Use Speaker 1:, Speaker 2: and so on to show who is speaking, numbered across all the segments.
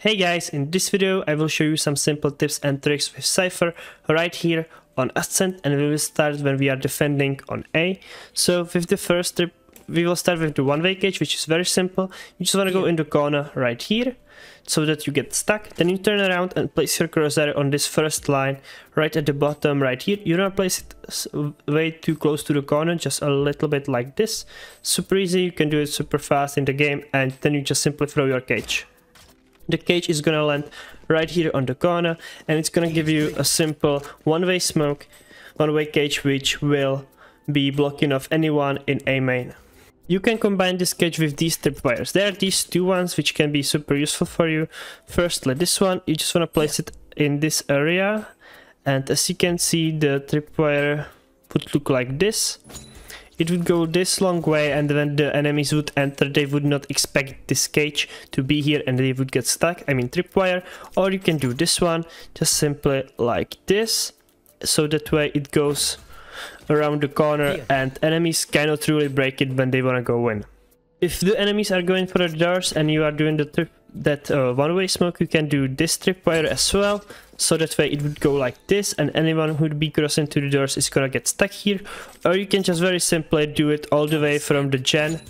Speaker 1: Hey guys, in this video I will show you some simple tips and tricks with Cypher right here on Ascent, and we will start when we are defending on A. So with the first tip, we will start with the one-way cage, which is very simple. You just want to go in the corner right here so that you get stuck. Then you turn around and place your crosshair on this first line right at the bottom right here. You don't place it way too close to the corner, just a little bit like this. Super easy, you can do it super fast in the game, and then you just simply throw your cage. The cage is gonna land right here on the corner, and it's gonna give you a simple one-way smoke, one-way cage, which will be blocking off anyone in A main. You can combine this cage with these tripwires. There are these two ones which can be super useful for you. Firstly, this one, you just wanna place it in this area, and as you can see, the tripwire would look like this. It would go this long way, and when the enemies would enter, they would not expect this cage to be here and they would get stuck. I mean tripwire. Or you can do this one, just simply like this, so that way it goes around the corner and enemies cannot really break it when they want to go in. If the enemies are going for the doors and you are doing that one-way smoke, you can do this tripwire as well, so that way it would go like this, and anyone who would be crossing to the doors is gonna get stuck here. Or you can just very simply do it all the way from the gen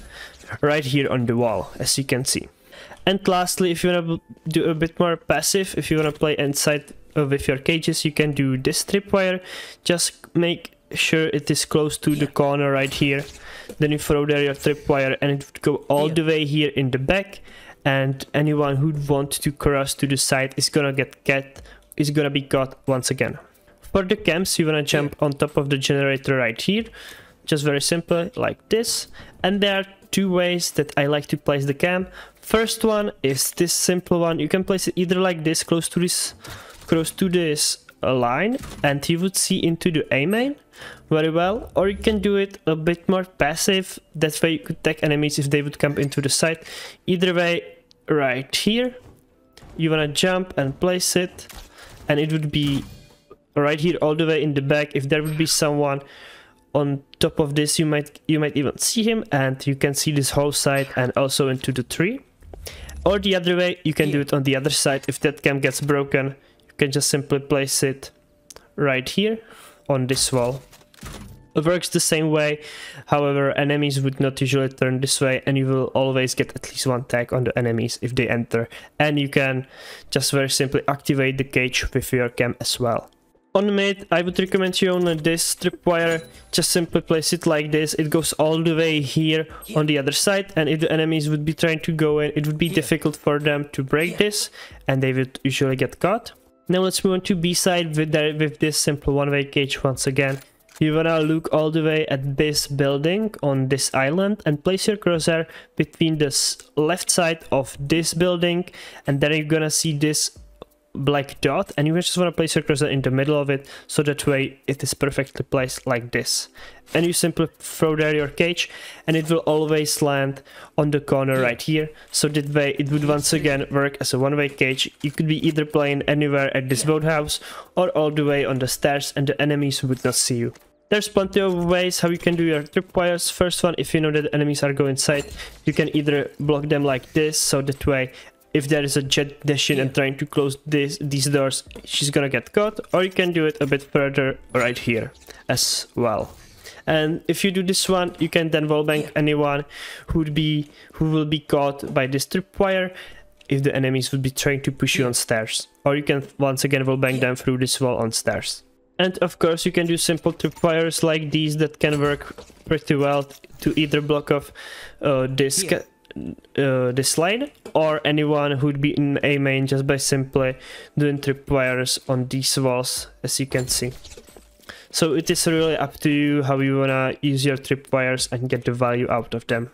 Speaker 1: right here on the wall, as you can see. And lastly, if you wanna do a bit more passive, if you wanna play inside with your cages, you can do this tripwire. Just make sure it is close to the corner right here. Then you throw there your tripwire, and it would go all the way here in the back, and anyone who wants to cross to the side is gonna be caught once again. For the camps, you wanna jump on top of the generator right here, just very simple like this. And there are two ways that I like to place the cam. First one is this simple one. You can place it either like this, close to this line, and you would see into the A main very well. Or you can do it a bit more passive, that way you could tag enemies if they would come into the site. Either way, right here you wanna jump and place it, and it would be right here all the way in the back. If there would be someone on top of this, you might even see him, and you can see this whole side and also into the tree. Or the other way, you can do it on the other side. If that cam gets broken, you can just simply place it right here on this wall. It works the same way, however enemies would not usually turn this way, and you will always get at least one tag on the enemies if they enter. And you can just very simply activate the cage with your cam as well. On mid, I would recommend you on this tripwire. Just simply place it like this. It goes all the way here on the other side, and if the enemies would be trying to go in, it would be difficult for them to break this, and they would usually get caught. Now let's move on to B side with this simple one-way cage once again. You wanna look all the way at this building on this island and place your crosshair between the left side of this building, and then you're gonna see this black dot, and you just want to place your crosshair in the middle of it, so that way it is perfectly placed like this. And you simply throw there your cage, and it will always land on the corner right here, so that way it would once again work as a one-way cage. You could be either playing anywhere at this boathouse or all the way on the stairs, and the enemies would not see you. There's plenty of ways how you can do your tripwires. First one, if you know that the enemies are going inside, you can either block them like this, so that way if there is a jett dashing and trying to close these doors, she's gonna get caught. Or you can do it a bit further right here as well. And if you do this one, you can then wallbang anyone who will be caught by this tripwire if the enemies would be trying to push you on stairs. Or you can once again wallbang them through this wall on stairs. And of course you can do simple tripwires like these that can work pretty well to either block off this line, or anyone who'd be in A main, just by simply doing tripwires on these walls, as you can see. So it is really up to you how you wanna use your tripwires and get the value out of them.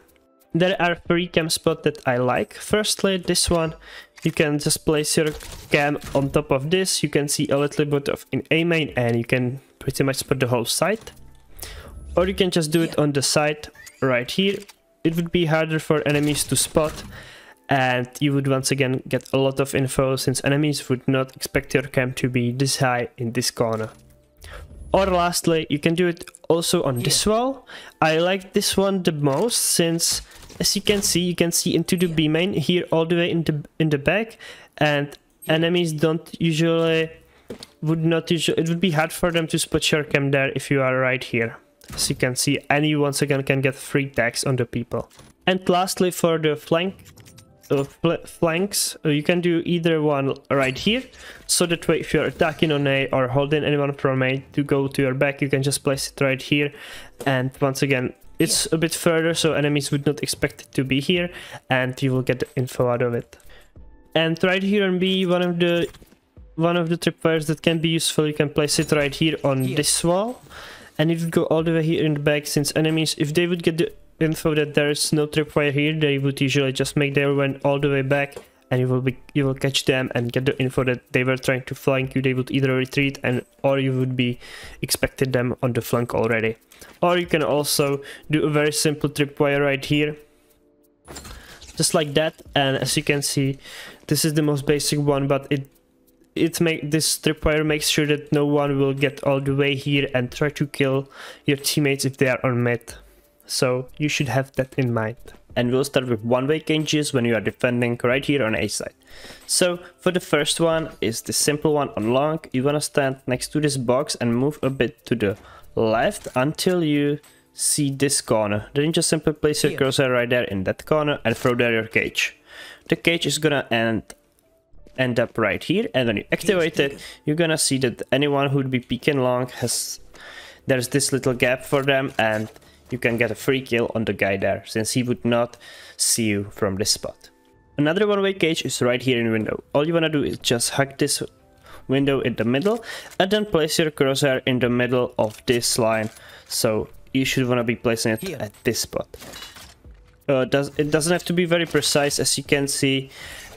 Speaker 1: There are 3 cam spots that I like. Firstly, this one, you can just place your cam on top of this. You can see a little bit of in A main, and you can pretty much spot the whole site. Or you can just do it on the side right here. It would be harder for enemies to spot, and you would once again get a lot of info, since enemies would not expect your cam to be this high in this corner. Or lastly, you can do it also on this wall. I like this one the most, since as you can see into the B main here all the way in the back, and enemies don't usually, it would be hard for them to spot your cam there if you are right here. As you can see, and you once again can get free tags on the people. And lastly, for the flanks, you can do either one right here, so that way if you're attacking on A or holding anyone from A to go to your back, you can just place it right here. And once again, it's a bit further, so enemies would not expect it to be here, and you will get the info out of it. And right here on B, one of the tripwires that can be useful, you can place it right here on this wall, and it would go all the way here in the back, since enemies, if they would get the info that there is no tripwire here, they would usually just make their way all the way back, and you will catch them and get the info that they were trying to flank you. They would either retreat, or you would be expected them on the flank already. Or you can also do a very simple tripwire right here, just like that. And as you can see, this is the most basic one, but this tripwire makes sure that no one will get all the way here and try to kill your teammates if they are on mid. So you should have that in mind. And we'll start with one-way cages when you are defending right here on A side. So for the first one is the simple one on long. You want to stand next to this box and move a bit to the left until you see this corner. Then you just simply place your cursor right there in that corner and throw there your cage. The cage is gonna end up right here, and when you activate it, you're gonna see that anyone who would be peeking long there's this little gap for them, and you can get a free kill on the guy there, since he would not see you from this spot. Another one-way cage is right here in the window. All you wanna do is just hug this window in the middle, and then place your cursor in the middle of this line. So you should wanna be placing it at this spot. It doesn't have to be very precise, as you can see,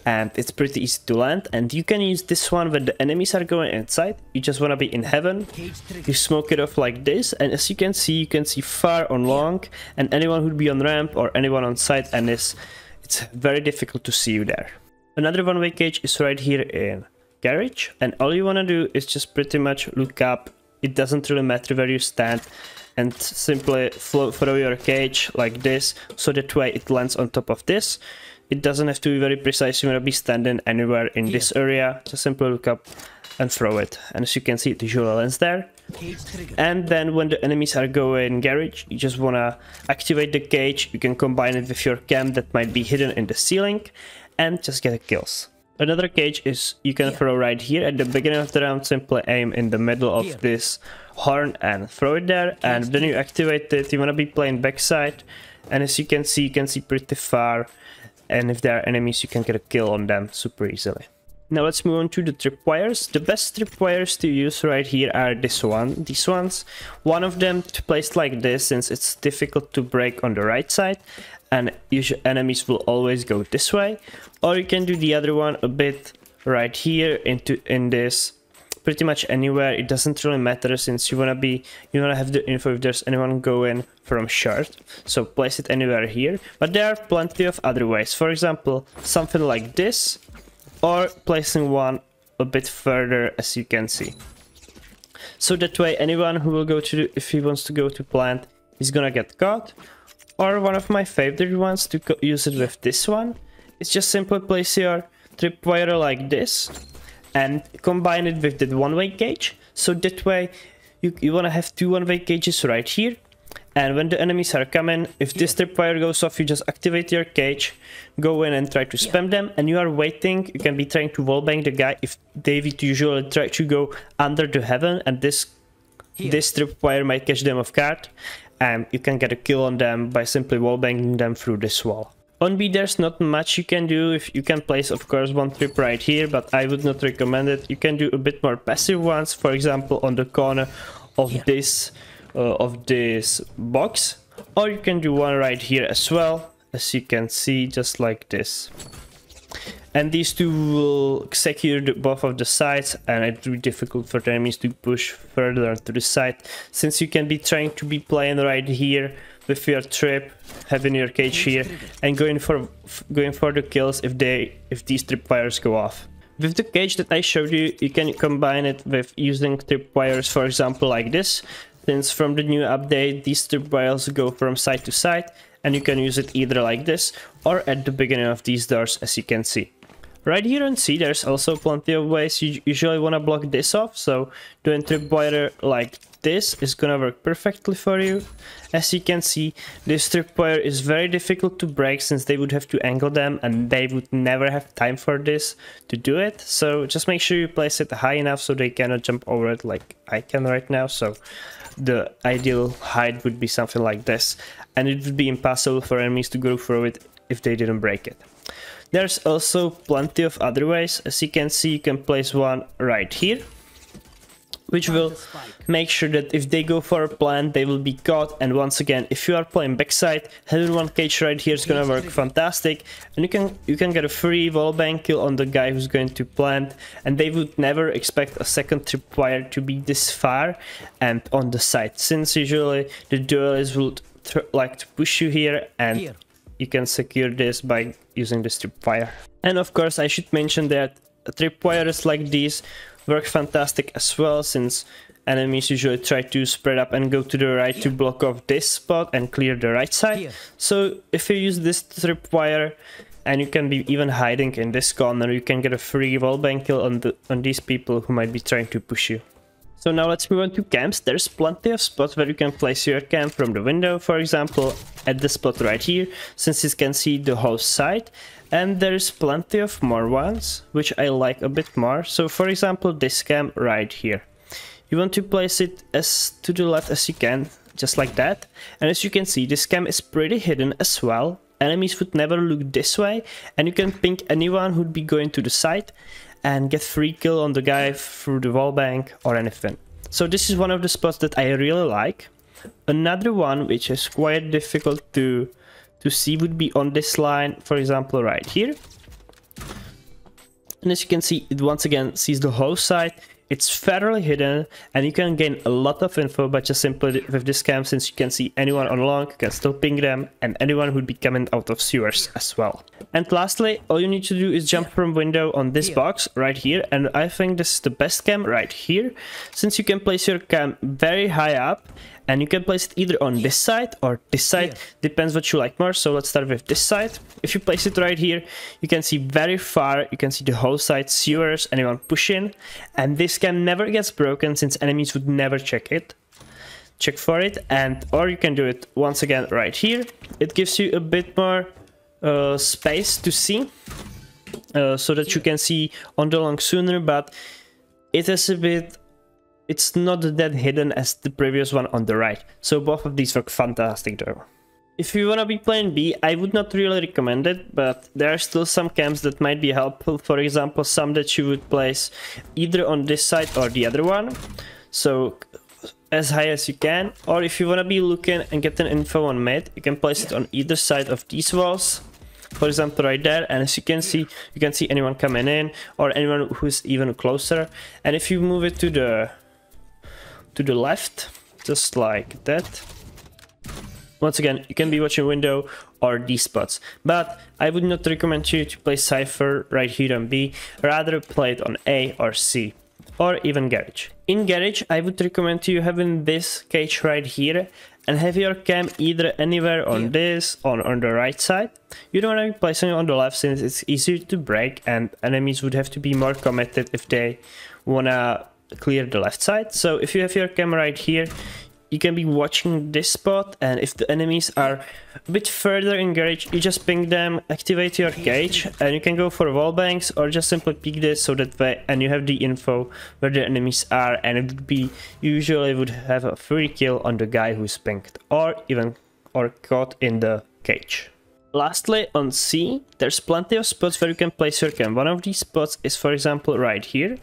Speaker 1: and it's pretty easy to land. And you can use this one when the enemies are going inside. You just want to be in heaven, you smoke it off like this, and as you can see far on long, and anyone who'd be on ramp or anyone on side, and it's very difficult to see you there. Another one-way cage is right here in garage, and all you want to do is just pretty much look up. It doesn't really matter where you stand, and simply throw your cage like this, so that way it lands on top of this. It doesn't have to be very precise. You want to be standing anywhere in this area. Just simply look up and throw it. And as you can see, it usually lands there. And then when the enemies are going garage, you just want to activate the cage. You can combine it with your cam that might be hidden in the ceiling, and just get kills. Another cage is you can throw right here at the beginning of the round. Simply aim in the middle of this horn and throw it there, and then you activate it. You want to be playing backside, and as you can see pretty far, and if there are enemies you can get a kill on them super easily. Now let's move on to the tripwires. The best tripwires to use right here are these ones. One of them placed like this, since it's difficult to break on the right side, and usually enemies will always go this way. Or you can do the other one a bit right here in this, pretty much anywhere. It doesn't really matter, since you wanna have the info if there's anyone going from short. So place it anywhere here. But there are plenty of other ways. For example, something like this, or placing one a bit further, as you can see. So that way anyone who will go to if he wants to go to plant, he's gonna get caught. Or one of my favorite ones to use it with this one is just simply place your tripwire like this and combine it with the one-way cage. So that way you want to have two one-way cages right here, and when the enemies are coming, if this tripwire goes off, you just activate your cage, go in and try to spam them, and you are waiting. You can be trying to wallbang the guy if they would usually try to go under the heaven, and this tripwire might catch them off guard, and you can get a kill on them by simply wallbanging them through this wall. On B, there's not much you can do. If you can place, of course, one trip right here, but I would not recommend it. You can do a bit more passive ones, for example, on the corner of this box, or you can do one right here as well, as you can see, just like this. And these two will secure both of the sides, and it will be difficult for the enemies to push further to the side, since you can be trying to be playing right here with your trip, having your cage here, and going for the kills if these tripwires go off. With the cage that I showed you, you can combine it with using tripwires, for example, like this. Since from the new update, these tripwires go from side to side, and you can use it either like this or at the beginning of these doors, as you can see. Right here on C, there's also plenty of ways you usually want to block this off, so doing tripwire like this is gonna work perfectly for you. As you can see, this tripwire is very difficult to break since they would have to angle them and they would never have time for this to do it. So just make sure you place it high enough so they cannot jump over it like I can right now. So the ideal height would be something like this, and it would be impossible for enemies to go through it if they didn't break it. There's also plenty of other ways. As you can see, you can place one right here, which will make sure that if they go for a plant, they will be caught. And once again, if you are playing backside, having one cage right here is gonna work fantastic, and you can get a free wallbang kill on the guy who's going to plant, and they would never expect a second tripwire to be this far and on the side, since usually the duelists would like to push you here, and you can secure this by using this tripwire. And of course, I should mention that tripwires like these work fantastic as well, since enemies usually try to spread up and go to the right to block off this spot and clear the right side. So if you use this tripwire and you can be even hiding in this corner, you can get a free wallbang kill on these people who might be trying to push you. So now let's move on to camps. There's plenty of spots where you can place your camp from the window, for example at the spot right here, since you can see the whole side. And there's plenty of more ones, which I like a bit more. So for example, this camp right here. You want to place it as to the left as you can, just like that. And as you can see, this camp is pretty hidden as well. Enemies would never look this way, and you can ping anyone who'd be going to the side and get free kill on the guy through the wallbang or anything. So this is one of the spots that I really like. Another one which is quite difficult to see would be on this line, for example right here. And as you can see, it once again sees the whole side. It's fairly hidden, and you can gain a lot of info by just simply with this cam, since you can see anyone on long, you can still ping them, and anyone who'd be coming out of sewers as well. And lastly, all you need to do is jump from window on this box right here, and I think this is the best cam right here, since you can place your cam very high up, and you can place it either on this side or this side, depends what you like more. So let's start with this side. If you place it right here, you can see very far, you can see the whole side, sewers, anyone pushing, and this cam never gets broken since enemies would never check for it. And or you can do it once again right here. It gives you a bit more space to see, so that you can see on the long sooner, but it is a bit, it's not that hidden as the previous one on the right. So both of these work fantastic though. If you wanna be playing B, I would not really recommend it, but there are still some camps that might be helpful. For example, some that you would place either on this side or the other one, so as high as you can. Or if you wanna be looking and getting info on mid, you can place it on either side of these walls. For example right there, and as you can see anyone coming in or anyone who's even closer. And if you move it to the left, just like that, once again you can be watching window or these spots. But I would not recommend you to play Cypher right here on B, rather play it on A or C, or even garage. In garage, I would recommend you having this cage right here and have your cam either anywhere on this or on the right side. You don't want to be placing it on the left since it's easier to break, and enemies would have to be more committed if they wanna clear the left side. So if you have your camera right here, you can be watching this spot, and if the enemies are a bit further in garage, you just ping them, activate your cage, and you can go for wall banks or just simply pick this so that way, and you have the info where the enemies are, and it would be, usually would have a free kill on the guy who's pinged or caught in the cage. Lastly, on C, there's plenty of spots where you can place your cam. One of these spots is, for example, right here.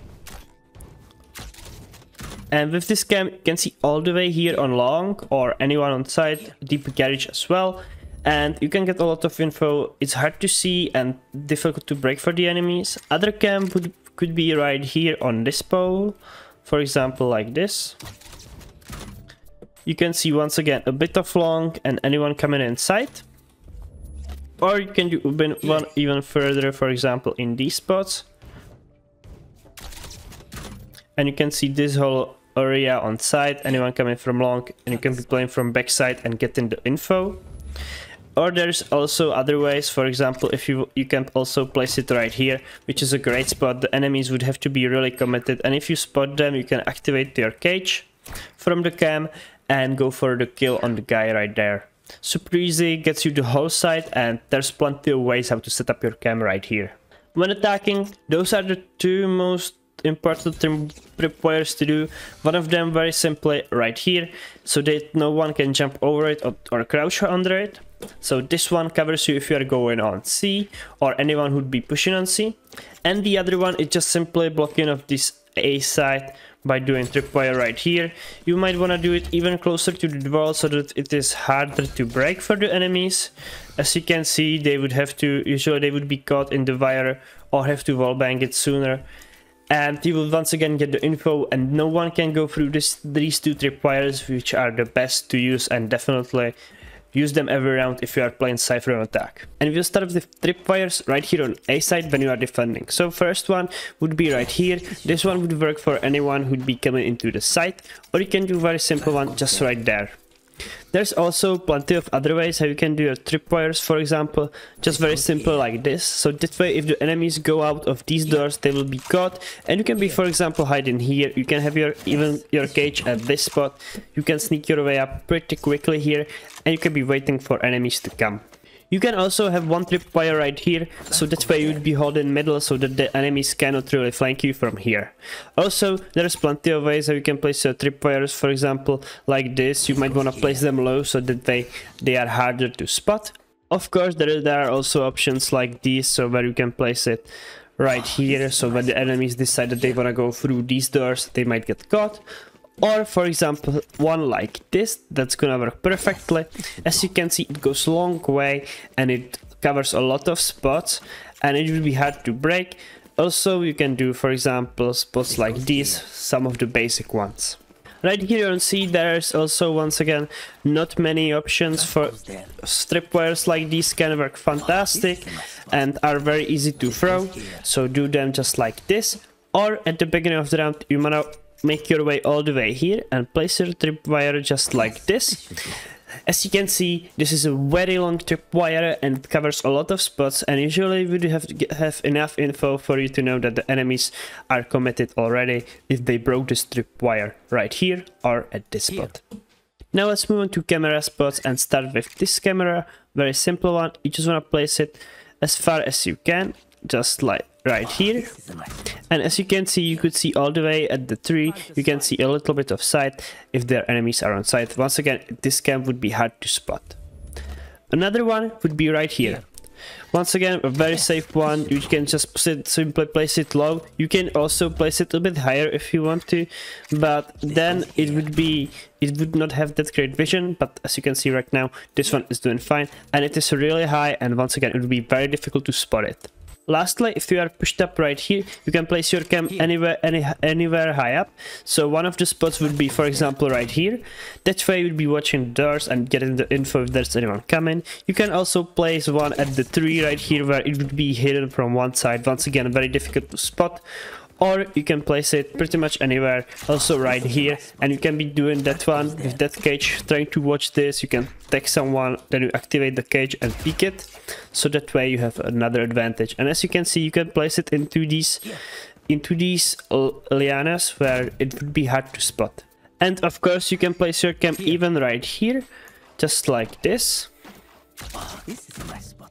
Speaker 1: And with this cam, you can see all the way here on long or anyone on side, deep garage as well. And you can get a lot of info. It's hard to see and difficult to break for the enemies. Other cam could be right here on this pole, for example, like this. You can see once again a bit of long and anyone coming inside. Or you can do one even further, for example, in these spots. And you can see this whole area on side, anyone coming from long, and you can be playing from backside and getting the info. Or there's also other ways. For example, if you can also place it right here, which is a great spot. The enemies would have to be really committed, and if you spot them, you can activate your cage from the cam and go for the kill on the guy right there. Super easy, gets you the whole site, and there's plenty of ways how to set up your cam right here. When attacking, those are the two most important tripwires to do. One of them very simply right here, so that no one can jump over it or crouch under it. So this one covers you if you are going on C, or anyone who'd be pushing on C. And the other one is just simply blocking of this A side by doing tripwire right here. You might want to do it even closer to the wall so that it is harder to break for the enemies. As you can see, they would have to, usually they would be caught in the wire or have to wallbang it sooner. And you will once again get the info, and no one can go through these two tripwires, which are the best to use, and definitely use them every round if you are playing Cypher on attack. And we'll start with the tripwires right here on A side when you are defending. So first one would be right here. This one would work for anyone who'd be coming into the site, or you can do a very simple one just right there. There's also plenty of other ways how you can do your tripwires, for example, just very simple like this. So that way, if the enemies go out of these doors, they will be caught, and you can be, for example, hiding here. You can have even your cage at this spot. You can sneak your way up pretty quickly here, and you can be waiting for enemies to come. You can also have one tripwire right here, so that way you would be holding middle so that the enemies cannot really flank you from here. Also, there's plenty of ways how you can place your tripwires, for example, like this. You might want to place them low so that they are harder to spot. Of course, there are also options like these, so where you can place it right here, so when the enemies decide that they want to go through these doors, they might get caught. Or, for example, one like this, that's gonna work perfectly. As you can see, it goes a long way and it covers a lot of spots, and it will be hard to break. Also, you can do, for example, spots like these, some of the basic ones. Right here on C, there's also, once again, not many options. For tripwires like these can work fantastic and are very easy to throw, so do them just like this. Or at the beginning of the round, you wanna make your way all the way here and place your tripwire just like this. As you can see, this is a very long tripwire and it covers a lot of spots, and usually you would have enough info for you to know that the enemies are committed already if they broke this tripwire right here or at this spot. Now let's move on to camera spots and start with this camera. Very simple one. You just want to place it as far as you can, just like right here. And as you can see, you could see all the way at the tree. You can see a little bit of sight if their enemies are on site. Once again, this camp would be hard to spot. Another one would be right here. Once again, a very safe one. You can just simply place it low. You can also place it a bit higher if you want to, but then it would not have that great vision. But as you can see right now, this one is doing fine, and it is really high, and once again, it would be very difficult to spot it. Lastly, if you are pushed up right here, you can place your cam anywhere high up. So one of the spots would be, for example, right here. That way you'd be watching the doors and getting the info if there's anyone coming. You can also place one at the tree right here, where it would be hidden from one side. Once again, very difficult to spot. Or you can place it pretty much anywhere, also right here, and you can be doing that one with that cage, trying to watch this. You can tag someone, then you activate the cage and peek it, so that way you have another advantage. And as you can see, you can place it into these lianas where it would be hard to spot. And of course, you can place your cam even right here, just like this.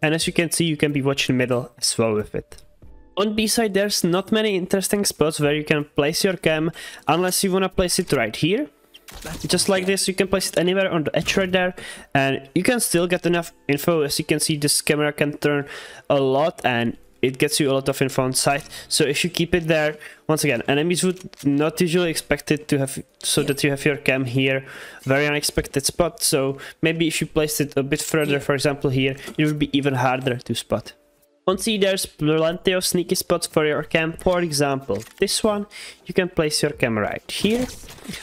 Speaker 1: And as you can see, you can be watching middle as well with it. On B side, there's not many interesting spots where you can place your cam, unless you want to place it right here. Just like this, you can place it anywhere on the edge right there, and you can still get enough info. As you can see, this camera can turn a lot, and it gets you a lot of info on site. So if you keep it there, once again, enemies would not usually expect it to have, so that you have your cam here, very unexpected spot. So maybe if you placed it a bit further, for example here, it would be even harder to spot. On C, there's plenty of sneaky spots for your cam. For example, this one, you can place your cam right here,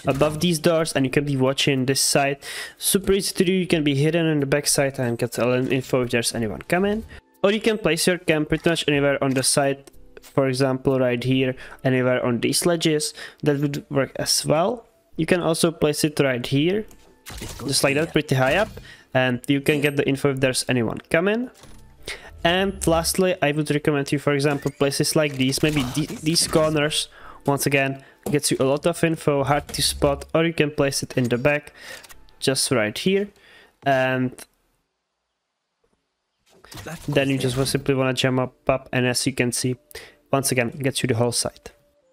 Speaker 1: above these doors, and you can be watching this side. Super easy to do. You can be hidden in the back side and get all the info if there's anyone coming. Or you can place your cam pretty much anywhere on the side. For example, right here, anywhere on these ledges. That would work as well. You can also place it right here, just like that, pretty high up. and you can get the info if there's anyone coming. And lastly, I would recommend you, for example, places like these, maybe these corners. Once again, gets you a lot of info, hard to spot, or you can place it in the back, just right here. And then you just simply want to jump up, and as you can see, once again, it gets you the whole site.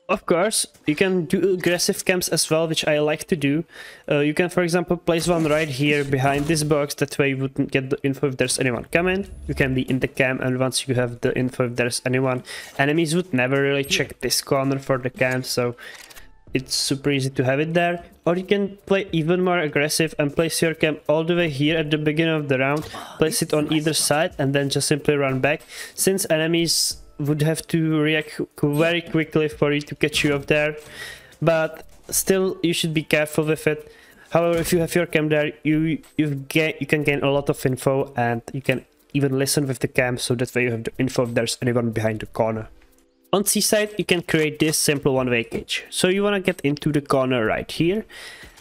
Speaker 1: Of course, you can do aggressive camps as well, which I like to do. You can, for example, place one right here behind this box. That way you wouldn't get the info if there's anyone coming. You can be in the camp, and once you have the info if there's anyone, enemies would never really check this corner for the camp, so it's super easy to have it there. Or you can play even more aggressive and place your camp all the way here at the beginning of the round. Place it on either side and then just simply run back, since enemies would have to react very quickly for you to catch you up there. But still, you should be careful with it. However, if you have your camp there, you can gain a lot of info, and you can even listen with the camp, so that way you have the info if there's anyone behind the corner. On C side, you can create this simple one-way cage. So you want to get into the corner right here,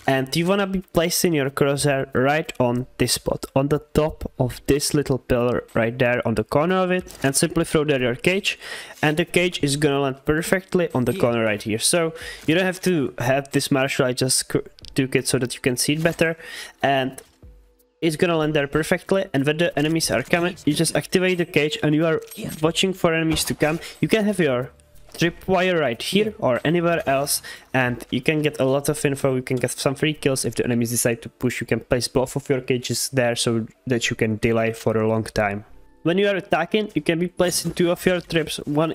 Speaker 1: and you want to be placing your crosshair right on this spot, on the top of this little pillar right there on the corner of it, and simply throw there your cage, and the cage is gonna land perfectly on the corner right here. So you don't have to have this marshal, I just took it so that you can see it better, and it's gonna land there perfectly. And when the enemies are coming, you just activate the cage and you are watching for enemies to come. You can have your tripwire right here or anywhere else, and you can get a lot of info. You can get some free kills if the enemies decide to push. You can place both of your cages there so that you can delay for a long time. When you are attacking, you can be placing two of your trips, one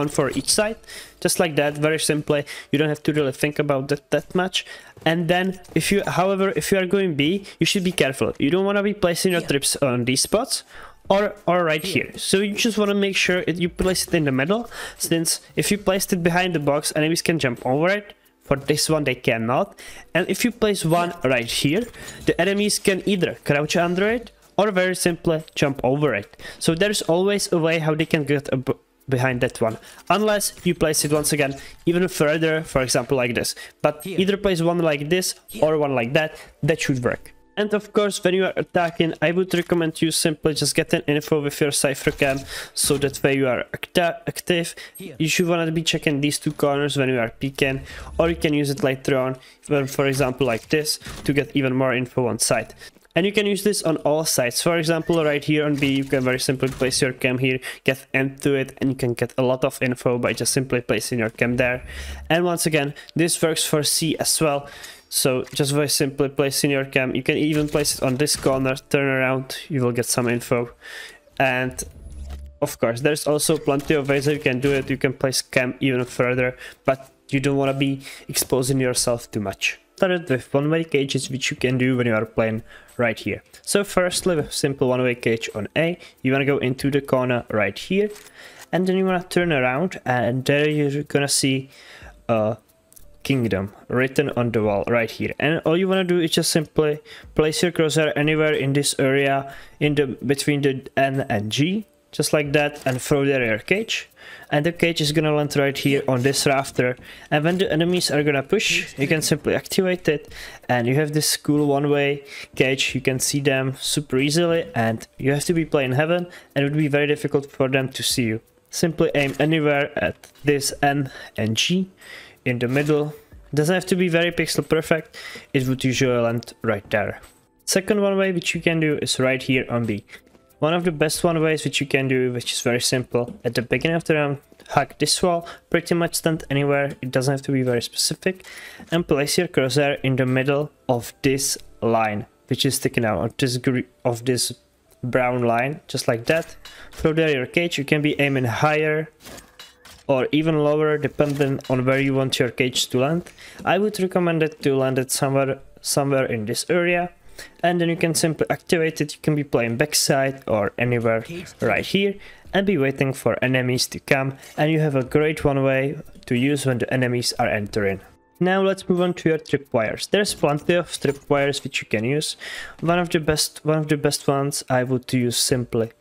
Speaker 1: for each side, just like that, very simply. You don't have to really think about that much. And then if you are going B, you should be careful. You don't want to be placing your trips on these spots or right here. So you just want to make sure you place it in the middle, since if you placed it behind the box, enemies can jump over it. For this one they cannot. And if you place one right here, the enemies can either crouch under it or very simply jump over it. So there's always a way how they can get behind that one, unless you place it once again even further, for example like this. But either place one like this or one like that, that should work. And of course, when you are attacking, I would recommend you simply just get an info with your Cypher cam, so that way you are active. You should want to be checking these two corners when you are peeking, or you can use it later on, when, for example like this, to get even more info on site. And you can use this on all sides. For example, right here on B, you can very simply place your cam here, get into it, and you can get a lot of info by just simply placing your cam there. And once again, this works for C as well. So just very simply placing your cam. You can even place it on this corner, turn around, you will get some info. And of course, there's also plenty of ways that you can do it. You can place cam even further, but you don't want to be exposing yourself too much. Started with one-way cages, which you can do when you are playing right here. So firstly, with simple one-way cage on A, you want to go into the corner right here, and then you want to turn around, and there you're gonna see a kingdom written on the wall right here. And all you want to do is just simply place your crosshair anywhere in this area, between the N and G, just like that, and throw there your cage. And the cage is gonna land right here on this rafter, and when the enemies are gonna push, you can simply activate it, and you have this cool one-way cage. You can see them super easily, and you have to be playing heaven, and it would be very difficult for them to see you. Simply aim anywhere at this N and G in the middle. It doesn't have to be very pixel perfect, it would usually land right there. Second one-way which you can do is right here on B. One of the best one-ways which you can do, which is very simple, at the beginning of the round, hug this wall, pretty much stand anywhere, it doesn't have to be very specific, and place your crosshair in the middle of this line, which is sticking out of this brown line, just like that. Throw there your cage. You can be aiming higher or even lower, depending on where you want your cage to land. I would recommend it to land it somewhere in this area. And then you can simply activate it. You can be playing backside or anywhere right here and be waiting for enemies to come, and you have a great one-way to use when the enemies are entering. Now let's move on to your tripwires. There's plenty of tripwires which you can use. One of the best ones I would use simply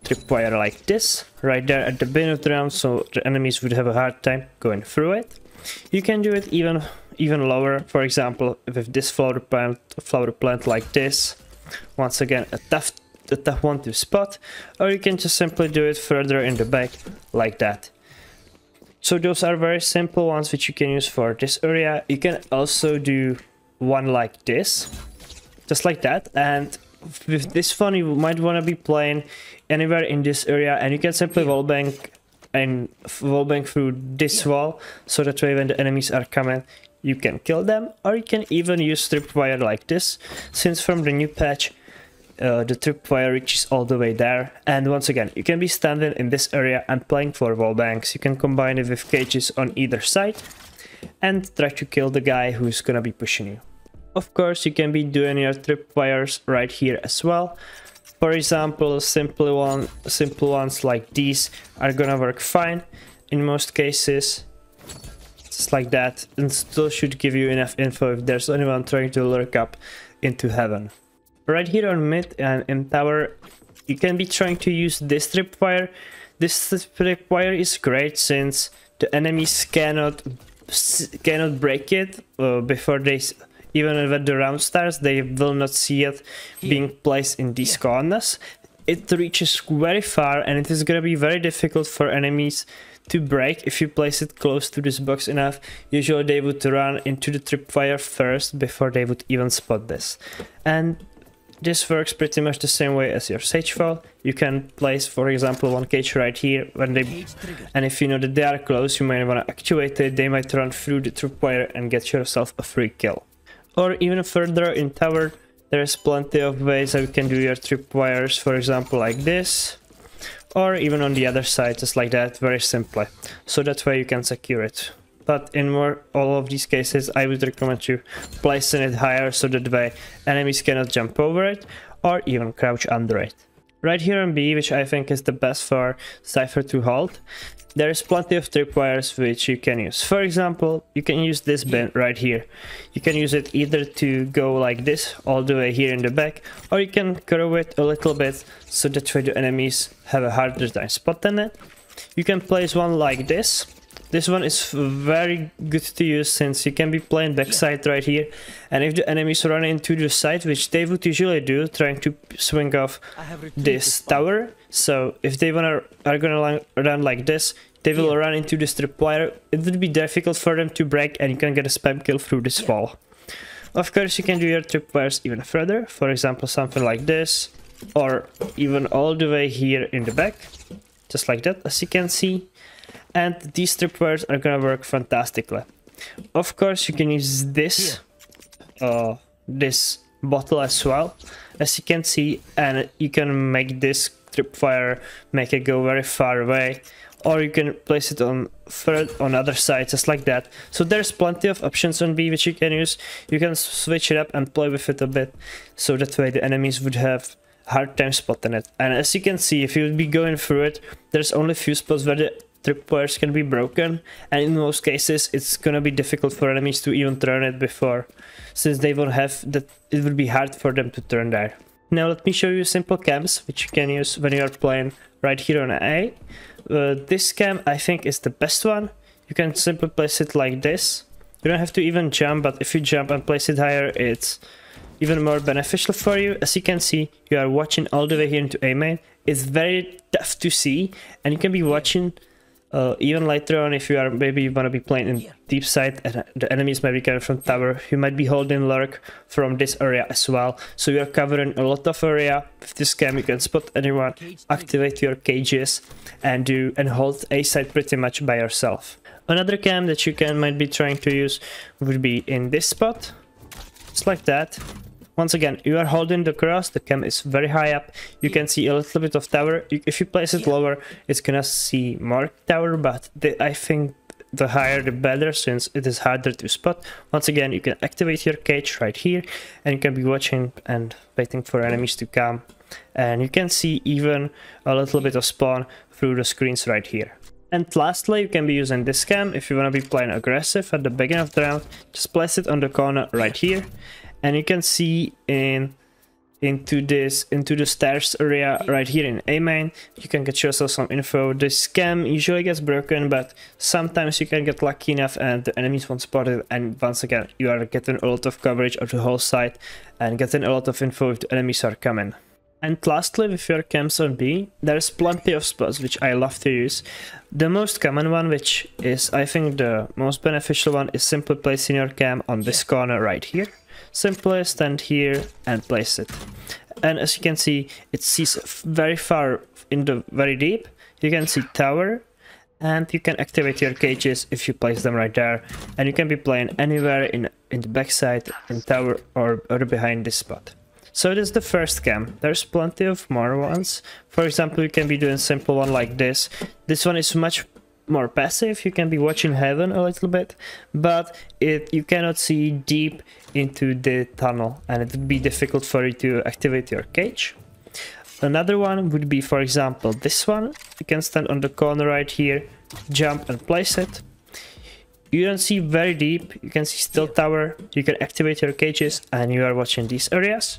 Speaker 1: tripwire like this right there at the beginning of the round, so the enemies would have a hard time going through it. You can do it even lower, for example with this flower plant like this. Once again, a tough one to spot, or you can just simply do it further in the back like that. So those are very simple ones which you can use for this area. You can also do one like this, just like that, and with this one you might want to be playing anywhere in this area, and you can simply wallbang through this wall, so that way when the enemies are coming you can kill them. Or you can even use tripwire like this, since from the new patch the tripwire reaches all the way there. And once again, you can be standing in this area and playing for wallbangs. You can combine it with cages on either side and try to kill the guy who's gonna be pushing you. Of course, you can be doing your tripwires right here as well. For example, simple ones like these are gonna work fine in most cases, just like that, and still should give you enough info if there's anyone trying to lurk up into heaven. Right here on mid and in tower, you can be trying to use this tripwire. This tripwire is great since the enemies cannot break it before they, even when the round starts, they will not see it being placed in these corners. It reaches very far, and it is gonna be very difficult for enemies to break if you place it close to this box enough. Usually they would run into the tripwire first before they would even spot this. And this works pretty much the same way as your satchel. You can place, for example, one cage right here, and if you know that they are close, you might want to actuate it. They might run through the tripwire and get yourself a free kill. Or even further in tower, there's plenty of ways that you can do your tripwires, for example, like this, or even on the other side, just like that, very simply. So that way you can secure it. But in all of these cases, I would recommend you placing it higher, so that way enemies cannot jump over it or even crouch under it. Right here on B, which I think is the best for Cypher to hold, there is plenty of tripwires which you can use. For example, you can use this bin right here. You can use it either to go like this all the way here in the back, or you can curve it a little bit so that way the enemies have a harder time spotting it. You can place one like this. This one is very good to use since you can be playing backside right here, and if the enemies run into the side, which they would usually do, trying to swing off this tower, so if they are gonna run like this, they will run into this tripwire. It would be difficult for them to break, and you can get a spam kill through this wall. Of course, you can do your tripwires even further, for example something like this, or even all the way here in the back, just like that, as you can see. And these tripwires are gonna work fantastically. Of course, you can use this this bottle as well, as you can see, and you can make this tripwire make it go very far away, or you can place it on other sides, just like that. So there's plenty of options on B which you can use. You can switch it up and play with it a bit, so that way the enemies would have hard time spotting it. And as you can see, if you would be going through it, there's only a few spots where the tripwires can be broken, and in most cases it's gonna be difficult for enemies to even turn it before, since they won't have that. It will be hard for them to turn there. Now let me show you simple cams which you can use when you are playing right here on A. This cam I think is the best one. You can simply place it like this. You don't have to even jump, but if you jump and place it higher, it's even more beneficial for you. As you can see, you are watching all the way here into A main. It's very tough to see, and you can be watching even later on if you are maybe you want to be playing in deep side and the enemies might be coming from tower. You might be holding lurk from this area as well, so you are covering a lot of area. With this cam you can spot anyone, activate your cages, and hold A side pretty much by yourself. Another cam that you might be trying to use would be in this spot, just like that. Once again, you are holding the cross, the cam is very high up, you can see a little bit of tower. If you place it lower, it's gonna see more tower, but I think the higher the better, since it is harder to spot. Once again, you can activate your cage right here, and you can be watching and waiting for enemies to come. And you can see even a little bit of spawn through the screens right here. And lastly, you can be using this cam if you want to be playing aggressive at the beginning of the round. Just place it on the corner right here. And you can see in into the stairs area right here in A main. You can get yourself some info. This cam usually gets broken, but sometimes you can get lucky enough and the enemies won't spot it, and once again you are getting a lot of coverage of the whole site and getting a lot of info if the enemies are coming. And lastly, with your cams on B, there's plenty of spots which I love to use. The most common one, which is I think the most beneficial one, is simply placing your cam on this corner right here. Simply stand here and place it. And as you can see, it sees very far in the very deep. You can see tower, and you can activate your cages if you place them right there. And you can be playing anywhere in the backside, in tower, or behind this spot. So this is the first cam. There's plenty of more ones. For example, you can be doing simple one like this. This one is much more passive. You can be watching heaven a little bit, but you cannot see deep into the tunnel, and it would be difficult for you to activate your cage. Another one would be, for example, this one. You can stand on the corner right here, jump and place it. You don't see very deep, you can see still tower. You can activate your cages and you are watching these areas.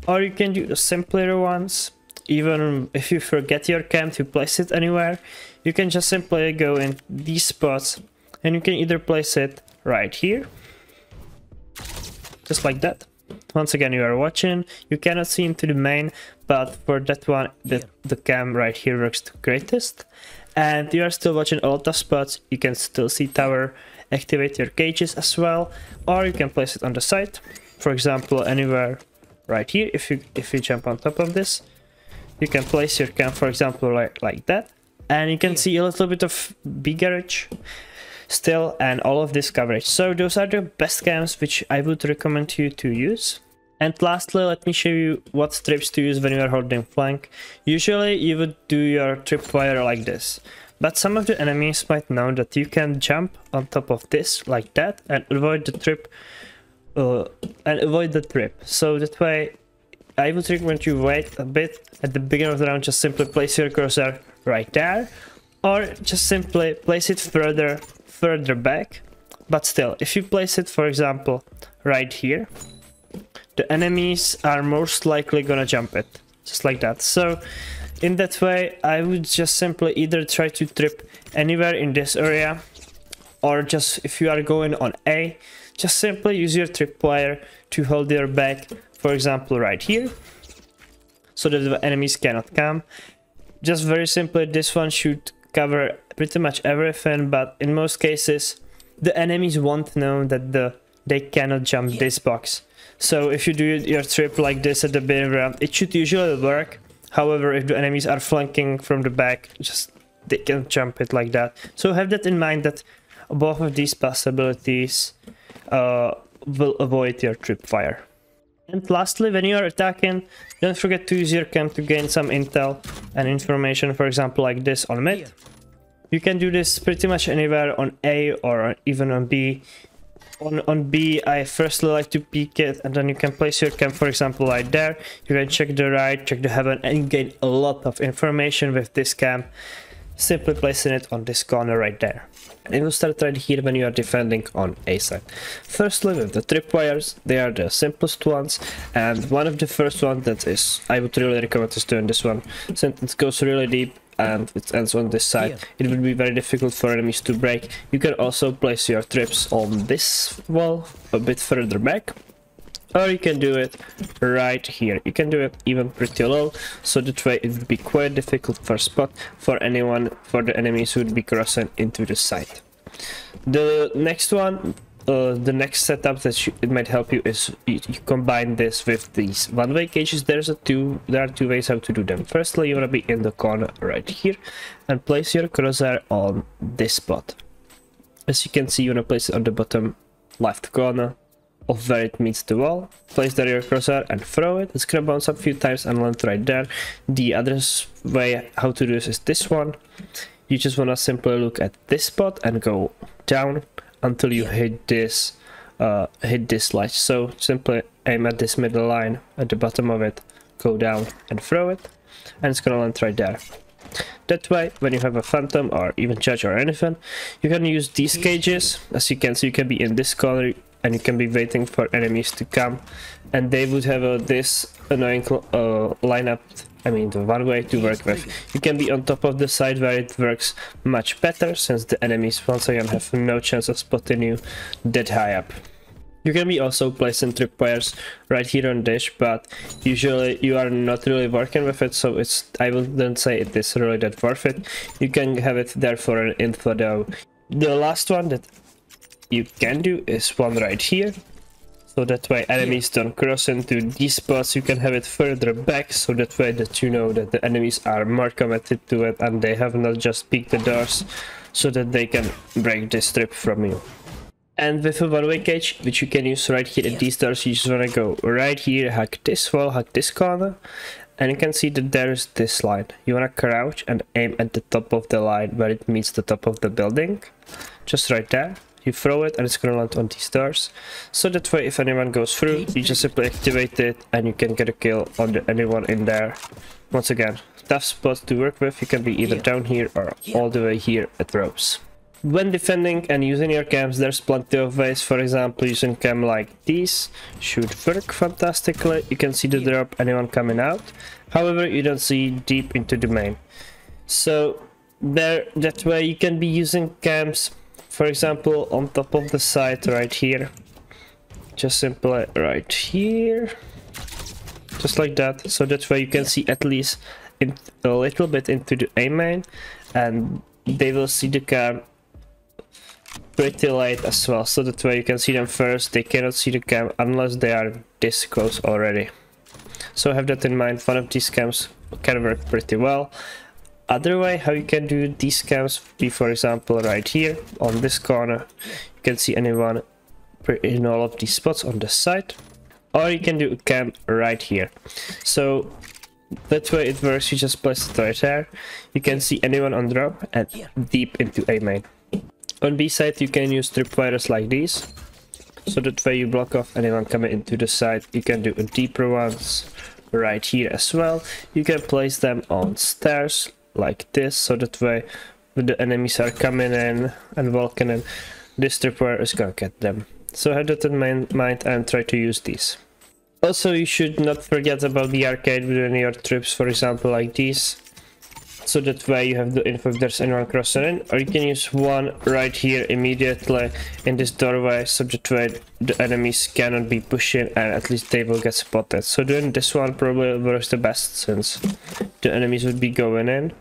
Speaker 1: Or you can do the simpler ones. Even if you forget your cam to place it anywhere, you can just simply go in these spots and you can either place it right here, just like that. Once again, you are watching, you cannot see into the main, but for that one, the cam right here works the greatest. And you are still watching a lot of spots, you can still see tower, activate your cages as well, or you can place it on the side. For example, anywhere right here, if you jump on top of this, you can place your cam, for example, like that, and you can see a little bit of B garage still and all of this coverage. So those are the best cams which I would recommend you to use. And lastly, let me show you what strips to use when you are holding flank. Usually you would do your tripwire like this, but some of the enemies might know that you can jump on top of this like that and avoid the trip. So that way I would recommend you wait a bit at the beginning of the round, just simply place your cursor right there, or just simply place it further back. But still, if you place it, for example, right here, the enemies are most likely gonna jump it, just like that. So in that way, I would just simply either try to trip anywhere in this area, or just if you are going on A, just simply use your tripwire to hold your back, for example, right here, so that the enemies cannot come. Just very simply, this one should cover pretty much everything, but in most cases, the enemies won't know that they cannot jump this box. So if you do your trip like this at the beginning of the round, it should usually work. However, if the enemies are flanking from the back, they can jump it like that. So have that in mind, that both of these possibilities will avoid your tripwire. And lastly, when you are attacking, don't forget to use your cam to gain some intel and information, for example, like this on mid. You can do this pretty much anywhere on A or even on B. On B, I firstly like to peek it, and then you can place your cam, for example, right there. You can check the right, check the heaven, and gain a lot of information with this cam, simply placing it on this corner right there. And it will start right here when you are defending on A side. Firstly, with the tripwires, they are the simplest ones, and one of the first ones that is I would really recommend is doing this one, since it goes really deep and it ends on this side. It would be very difficult for enemies to break. You can also place your trips on this wall a bit further back, or you can do it right here. You can do it even pretty low, so that way it would be quite difficult for spot for the enemies who would be crossing into the site. The next one, the next setup that it might help you is you combine this with these one-way cages. There are two ways how to do them. Firstly, you want to be in the corner right here and place your crosshair on this spot. As you can see, you want to place it on the bottom left corner of where it meets the wall. Place there your crosshair and throw it. It's gonna bounce up a few times and land right there. The other way how to do this is this one. You just want to simply look at this spot and go down until you hit this ledge. So simply aim at this middle line at the bottom of it, go down and throw it, and it's gonna land right there. That way, when you have a phantom or even judge or anything, you can use these cages. As you can see, you can be in this corner and you can be waiting for enemies to come, and they would have this annoying lineup, I mean the one way to work with. You can be on top of the side where it works much better, since the enemies once again have no chance of spotting you that high up. You can be also placing tripwires right here on dish, but usually you are not really working with it, so I wouldn't say it is really that worth it. You can have it there for an info though. The last one that you can do is one right here, so that way enemies don't cross into these spots. You can have it further back, so that way that you know that the enemies are more committed to it and they have not just peeked the doors, so that they can break this strip from you. And with a one-way cage, which you can use right here at these doors, you just wanna go right here, hack this wall, hack this corner, and you can see that there is this line. You wanna crouch and aim at the top of the line where it meets the top of the building, just right there. You throw it and it's gonna land on these doors, so that way if anyone goes through, you just simply activate it and you can get a kill on anyone in there. Once again, tough spot to work with. You can be either down here or all the way here at ropes. When defending and using your cams, there's plenty of ways. For example, using cam like these should work fantastically. You can see the drop, anyone coming out. However, you don't see deep into the main. So that way you can be using cams, for example, on top of the side right here. Just simply right here. Just like that. So that way you can see at least a little bit into the A main, and they will see the cam pretty late as well, so that way you can see them first. They cannot see the cam unless they are this close already, so have that in mind. One of these cams can work pretty well. Other way how you can do these cams be, for example, right here on this corner. You can see anyone in all of these spots on the side, or you can do a cam right here. So that way it works. You just place it right there. You can see anyone on drop and deep into A main. On B side you can use tripwires like these, so that way you block off anyone coming into the side. You can do a deeper ones right here as well. You can place them on stairs like this, so that way when the enemies are coming in and walking in, this tripwire is gonna get them. So have that in mind and try to use these. Also, you should not forget about the arcade within your trips, for example like these, so that way you have the info if there's anyone crossing in, or you can use one right here immediately in this doorway, so that way the enemies cannot be pushing and at least they will get spotted. So doing this one probably works the best, since the enemies would be going in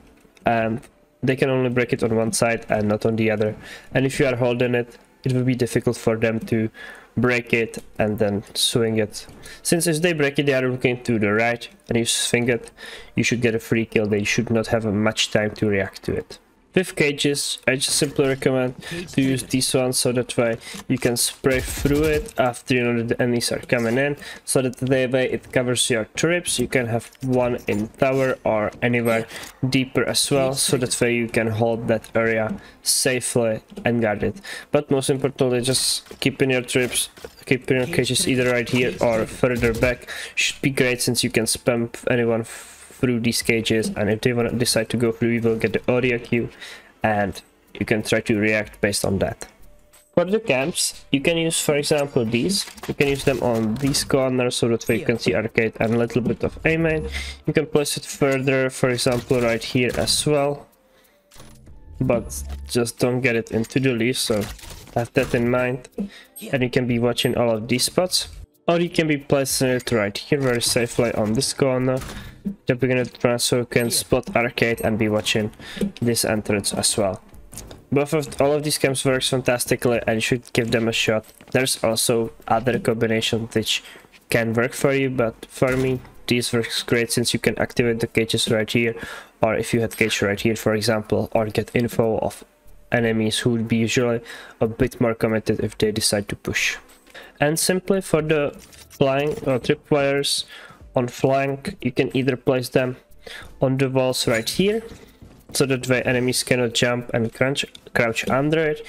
Speaker 1: and they can only break it on one side and not on the other, and if you are holding it, it will be difficult for them to break it and then swing it, since if they break it they are looking to the right and you swing it, you should get a free kill. They should not have much time to react to it. With cages, I just simply recommend to use these ones, so that way you can spray through it after you know that the enemies are coming in, so that the way it covers your trips. You can have one in tower or anywhere deeper as well, so that way you can hold that area safely and guard it. But most importantly, just keeping your trips, keeping your cages either right here or further back should be great, since you can spam anyone through these cages, and if they want to decide to go through, you will get the audio cue and you can try to react based on that. For the camps, you can use, for example, these. You can use them on these corners, so that way you can see arcade and a little bit of A main. You can place it further, for example right here as well, but just don't get it into the leaf, so have that in mind. And you can be watching all of these spots, or you can be placing it right here very safely on this corner. The beginner transfer can spot arcade and be watching this entrance as well. All of these camps works fantastically and you should give them a shot. There's also other combinations which can work for you, but for me this works great, since you can activate the cages right here, or if you had cage right here for example, or get info of enemies who would be usually a bit more committed if they decide to push. And simply for the flying or tripwires on flank, you can either place them on the walls right here, so that way enemies cannot jump and crouch under it.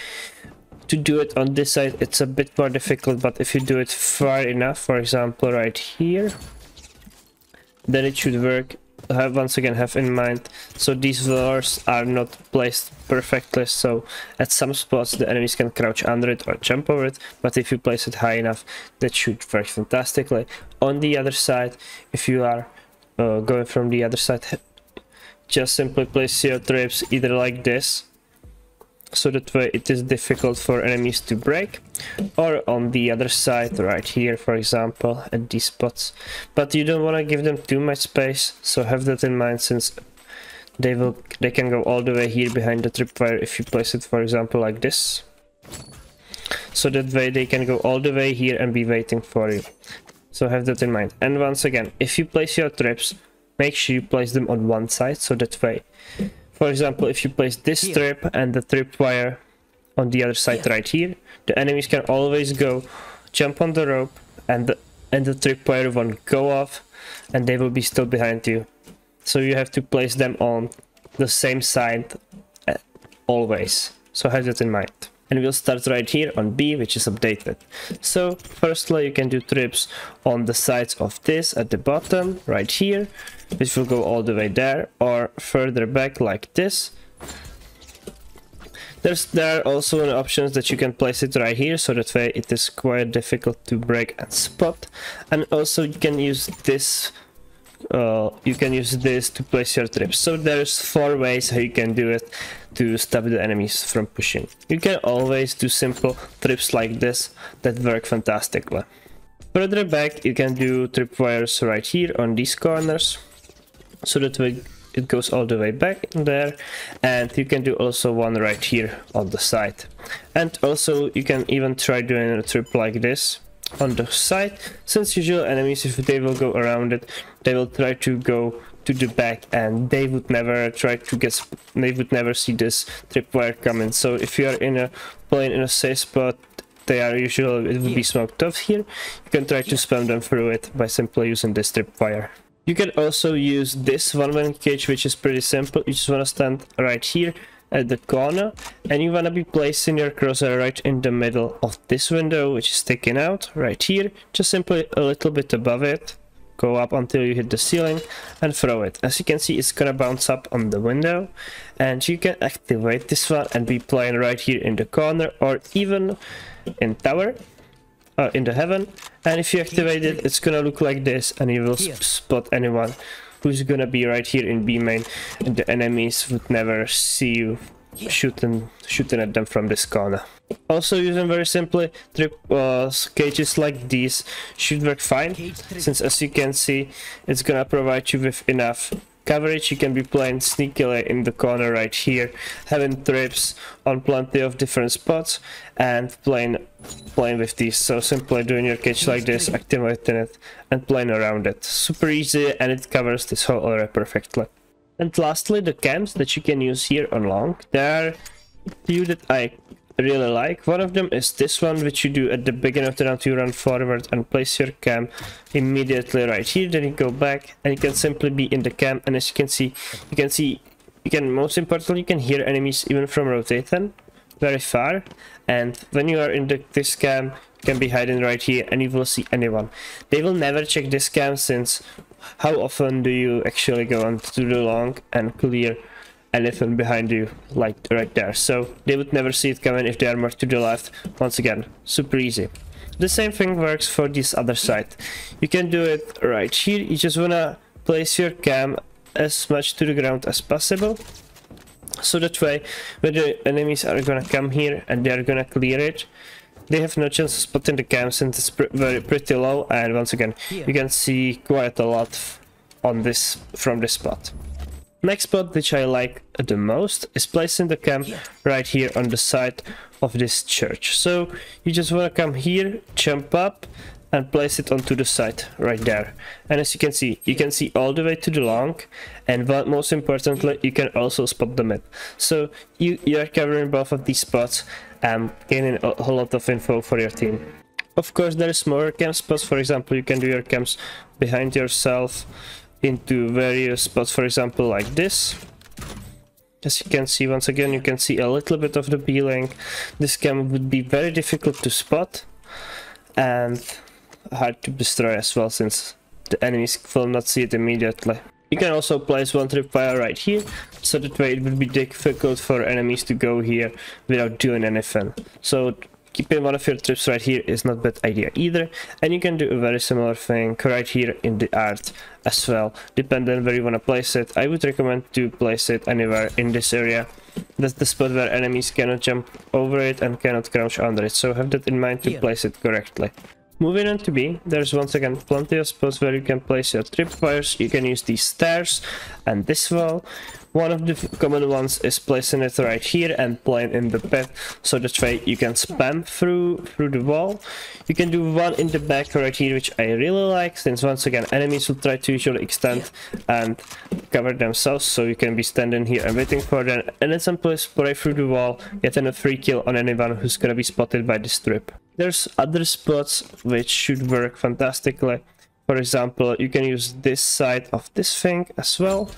Speaker 1: To do it on this side it's a bit more difficult, but if you do it far enough, for example right here, then it should work once again have in mind, so these doors are not placed perfectly, so at some spots the enemies can crouch under it or jump over it, but if you place it high enough, that should work fantastically. On the other side, if you are going from the other side, just simply place your traps either like this, so that way it is difficult for enemies to break, or on the other side right here, for example, at these spots. But you don't want to give them too much space, so have that in mind, since they can go all the way here behind the tripwire if you place it, for example, like this. So that way they can go all the way here and be waiting for you. So have that in mind. And once again, if you place your traps, make sure you place them on one side, so that way, for example, if you place this trip and the tripwire on the other side right here, the enemies can always go jump on the rope, and the tripwire won't go off, and they will be still behind you. So you have to place them on the same side always. So have that in mind. And we'll start right here on B, which is updated. So firstly, you can do trips on the sides of this at the bottom right here, which will go all the way there, or further back like this. There are also options that you can place it right here, so that way it is quite difficult to break and spot. And also you can use this to place your trips. So there's 4 ways how you can do it to stop the enemies from pushing. You can always do simple trips like this that work fantastically. Further back, you can do tripwires right here on these corners, so that way it goes all the way back in there. And you can do also one right here on the side. And also you can even try doing a trip like this on the side, since usual enemies, if they will go around it, they will try to go to the back, and they would never see this tripwire coming. So if you are playing in a safe spot, it would be smoked off here. You can try to spam them through it by simply using this tripwire. You can also use this one-man cage, which is pretty simple. You just want to stand right here at the corner, and you want to be placing your crosshair right in the middle of this window, which is sticking out right here, just simply a little bit above it. Go up until you hit the ceiling and throw it. As you can see, it's gonna bounce up on the window, and you can activate this one and be playing right here in the corner, or even in tower, in the heaven. And if you activate it, it's gonna look like this, and you will spot anyone who's gonna be right here in B main, and the enemies would never see you shooting at them from this corner. Also, using very simply cages like these should work fine, since as you can see, it's gonna provide you with enough coverage. You can be playing sneakily in the corner right here, having trips on plenty of different spots, and playing with these. So simply doing your cage like this, activating it, and playing around it. Super easy, and it covers this whole area perfectly. And lastly, the cams that you can use here on long. There are few that I really like. One of them is this one, which you do at the beginning of the round. You run forward and place your cam immediately right here, then you go back and you can simply be in the cam, and as you can see, most importantly, you can hear enemies even from rotating very far. And when you are in this cam, you can be hiding right here and you will see anyone. They will never check this cam, since how often do you actually go onto the long and clear anything behind you, like right there? So they would never see it coming if they are more to the left. Once again, super easy. The same thing works for this other side. You can do it right here. You just wanna place your cam as much to the ground as possible, so that way when the enemies are gonna come here and they are gonna clear it, they have no chance of spotting the cam, since it's pretty low. And once again, you can see quite a lot on this from this spot. Next spot, which I like the most, is placing the cam right here on the side of this church. So you just want to come here, jump up, and place it onto the side right there. And as you can see all the way to the long, and most importantly, you can also spot the mid. So you are covering both of these spots and gaining a whole lot of info for your team. Of course, there is more cam spots. For example, you can do your cams behind yourself into various spots, for example like this. As you can see, once again, you can see a little bit of the B-link. This cam would be very difficult to spot and hard to destroy as well, since the enemies will not see it immediately. You can also place one tripwire right here, so that way it would be difficult for enemies to go here without doing anything. So keeping one of your trips right here is not a bad idea either, and you can do a very similar thing right here in the art as well, depending on where you want to place it. I would recommend to place it anywhere in this area. That's the spot where enemies cannot jump over it and cannot crouch under it, so have that in mind to place it correctly. Moving on to B, there's once again plenty of spots where you can place your tripwires. You can use these stairs and this wall. One of the common ones is placing it right here and playing in the pit, so that way you can spam through the wall. You can do one in the back right here, which I really like, since once again enemies will try to usually extend and cover themselves, so you can be standing here and waiting for them, and then simply spray through the wall, getting a free kill on anyone who's gonna be spotted by this trip. There's other spots which should work fantastically. For example, you can use this side of this thing as well.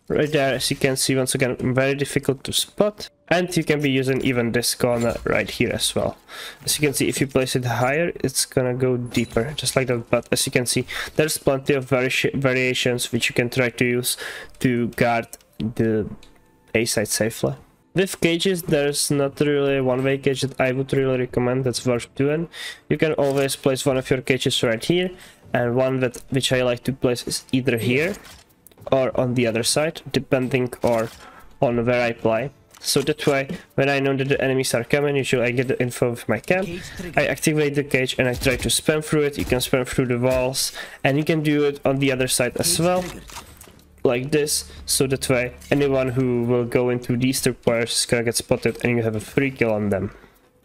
Speaker 1: Right there, as you can see, once again, very difficult to spot. And you can be using even this corner right here as well. As you can see, if you place it higher, it's gonna go deeper, just like that. But as you can see, there's plenty of variations which you can try to use to guard the A side safely. With cages, there's not really one way cage that I would really recommend that's worth doing. You can always place one of your cages right here, and one which I like to place is either here or on the other side, depending on where I play. So that way, when I know that the enemies are coming, usually I get the info with my cam, I activate the cage and I try to spam through it. You can spam through the walls, and you can do it on the other side as well, like this, so that way anyone who will go into these tripwires is gonna get spotted and you have a free kill on them.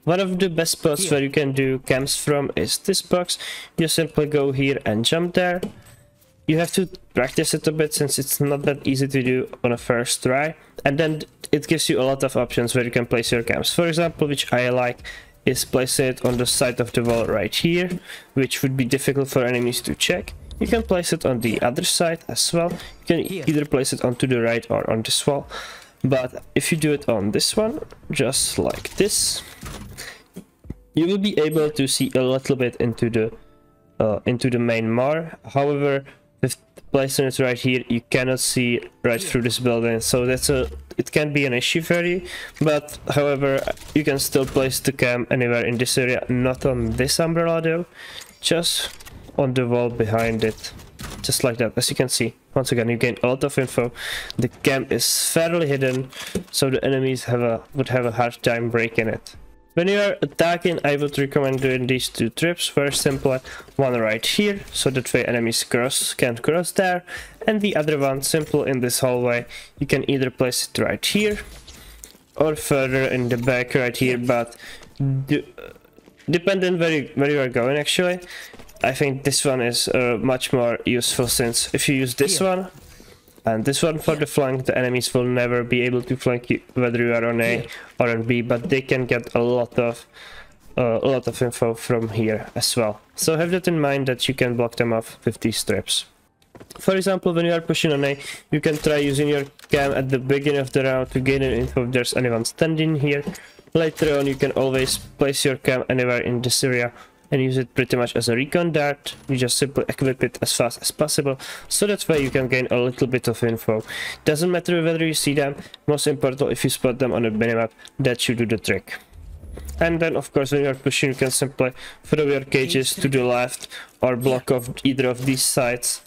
Speaker 1: One of the best spots where you can do cams from is this box. You simply go here and jump there. You have to practice it a bit, since it's not that easy to do on a first try, and then it gives you a lot of options where you can place your cams. For example, which I like, is place it on the side of the wall right here, which would be difficult for enemies to check. You can place it on the other side as well. You can either place it onto the right or on this wall, but if you do it on this one, just like this, you will be able to see a little bit into the main more. However, with placing it right here, you cannot see right through this building, so it can be an issue for you. But however, you can still place the cam anywhere in this area, not on this umbrella though, just on the wall behind it, just like that. As you can see, once again, you gain a lot of info. The cam is fairly hidden, so the enemies would have a hard time breaking it. When you are attacking, I would recommend doing these two trips. Very simple, one right here, so that way enemies can't cross there, and the other one simple in this hallway. You can either place it right here or further in the back right here, but depending where you are going actually. I think this one is much more useful, since if you use this one and this one for the flank, the enemies will never be able to flank you whether you are on A or on B, but they can get a lot of info from here as well. So have that in mind, that you can block them off with these strips. For example, when you are pushing on A, you can try using your cam at the beginning of the round to gain an info if there's anyone standing here. Later on, you can always place your cam anywhere in this area and use it pretty much as a recon dart. You just simply equip it as fast as possible, so that way you can gain a little bit of info. Doesn't matter whether you see them, most important, if you spot them on a minimap, that should do the trick. And then of course when you are pushing, you can simply throw your cages to the left or block off either of these sides,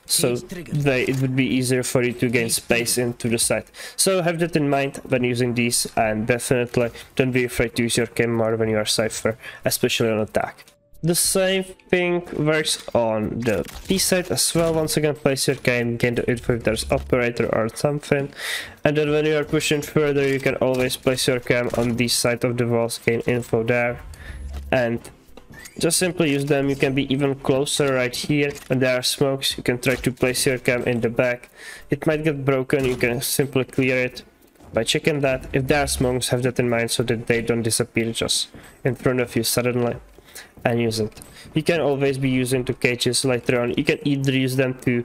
Speaker 1: so it would be easier for you to gain space into the side. So have that in mind when using these, and definitely don't be afraid to use your cam more when you are Cypher, especially on attack. The same thing works on the B side as well. Once again, place your cam, gain the info if there's operator or something, and then when you are pushing further, you can always place your cam on this side of the walls, gain info there, and just simply use them. You can be even closer right here. When there are smokes, you can try to place your cam in the back. It might get broken, you can simply clear it by checking that. If there are smokes, have that in mind so that they don't disappear just in front of you suddenly. and use it. You can always be using the cages later on. You can either use them to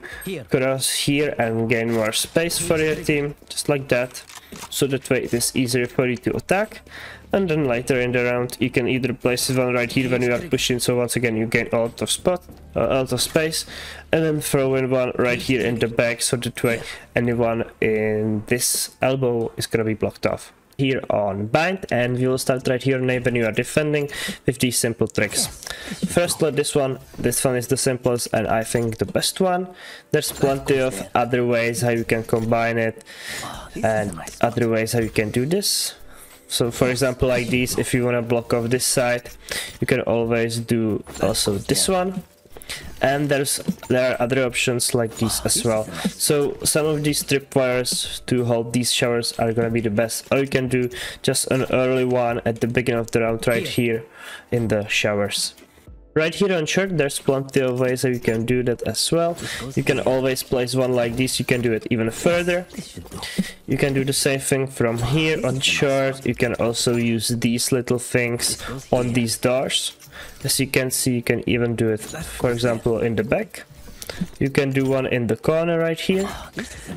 Speaker 1: cross here and gain more space for your team, just like that, so that way it is easier for you to attack. And then later in the round you can either place one right here when you are pushing, so once again you gain a lot of space, and then throw in one right here in the back, so that way anyone in this elbow is gonna be blocked off. Here on bind, and we will start right here now when you are defending with these simple tricks. Firstly, this one is the simplest and I think the best one. There's plenty of other ways how you can combine it and other ways how you can do this. So for example, like these, if you want to block off this side, you can always do also this one. And there are other options like these as well. So some of these tripwires to hold these showers are gonna be the best, or you can do just an early one at the beginning of the round right here in the showers. Right here on short, there's plenty of ways that you can do that as well. You can always place one like this, you can do it even further. You can do the same thing from here on short. You can also use these little things on these doors. As you can see, you can even do it, for example, in the back. You can do one in the corner right here,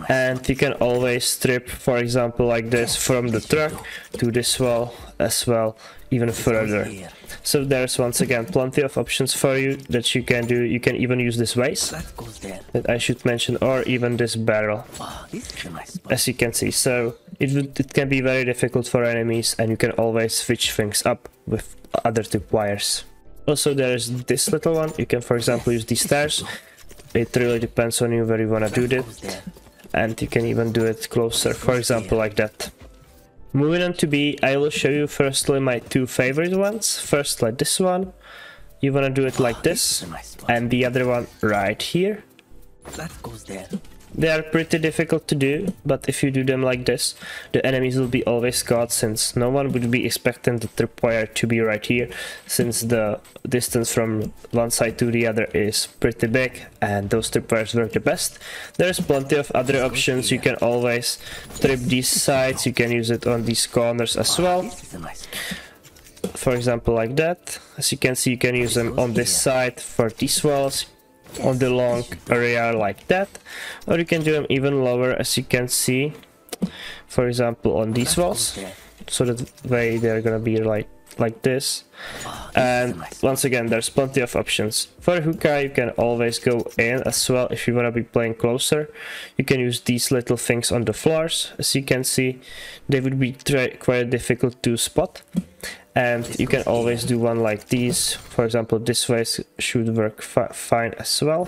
Speaker 1: and you can always strip, for example, like this from the truck to this wall as well, even further. So there's once again plenty of options for you that you can do. You can even use this vase that I should mention, or even this barrel, as you can see. So it can be very difficult for enemies, and you can always switch things up with other tripwires. Also, there's this little one. You can, for example, use these stairs. It really depends on you where you want to do it, and you can even do it closer, for example, like that. Moving on to B, I will show you firstly my two favorite ones. First, like this one, you want to do it like this, and the other one right here. They are pretty difficult to do, but if you do them like this, the enemies will be always caught, since no one would be expecting the tripwire to be right here, since the distance from one side to the other is pretty big, and those tripwires work the best. There's plenty of other options. You can always trip these sides, you can use it on these corners as well. For example, like that. As you can see, you can use them on this side for these walls, on the long area like that, or you can do them even lower, as you can see, for example, on these walls, so that way they're gonna be like this. And once again, there's plenty of options. For hookah, you can always go in as well if you want to be playing closer. You can use these little things on the floors. As you can see, they would be quite difficult to spot. And you can always do one like these. For example, this way should work fine as well.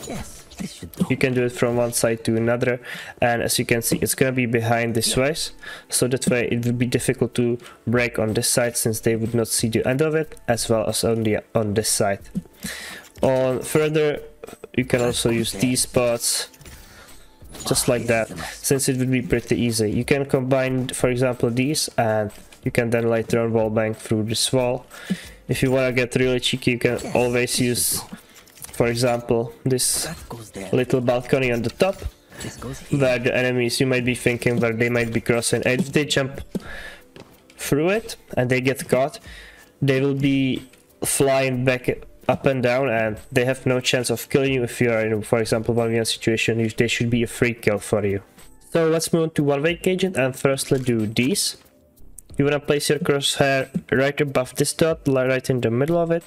Speaker 1: You can do it from one side to another, and as you can see, it's gonna be behind this way, so that way it would be difficult to break on this side, since they would not see the end of it, as well as on this side. On further, you can also use these spots just like that, since it would be pretty easy. You can combine, for example, these, and you can then later on wallbang through this wall. If you want to get really cheeky, you can always use, for example, this little balcony on the top, where the enemies, you might be thinking where they might be crossing, and if they jump through it and they get caught, they will be flying back up and down, and they have no chance of killing you. If you are in, for example, 1v1 situation, they should be a free kill for you. So let's move on to one-way agent, and firstly do these. You want to place your crosshair right above this dot, right in the middle of it,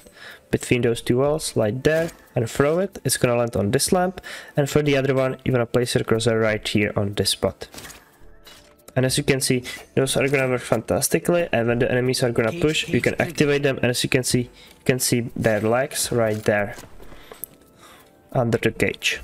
Speaker 1: between those two walls, like there, and throw it. It's gonna land on this lamp. And for the other one, you want to place your crosshair right here on this spot. And as you can see, those are gonna work fantastically, and when the enemies are gonna push, you can activate them, and as you can see their legs right there under the cage.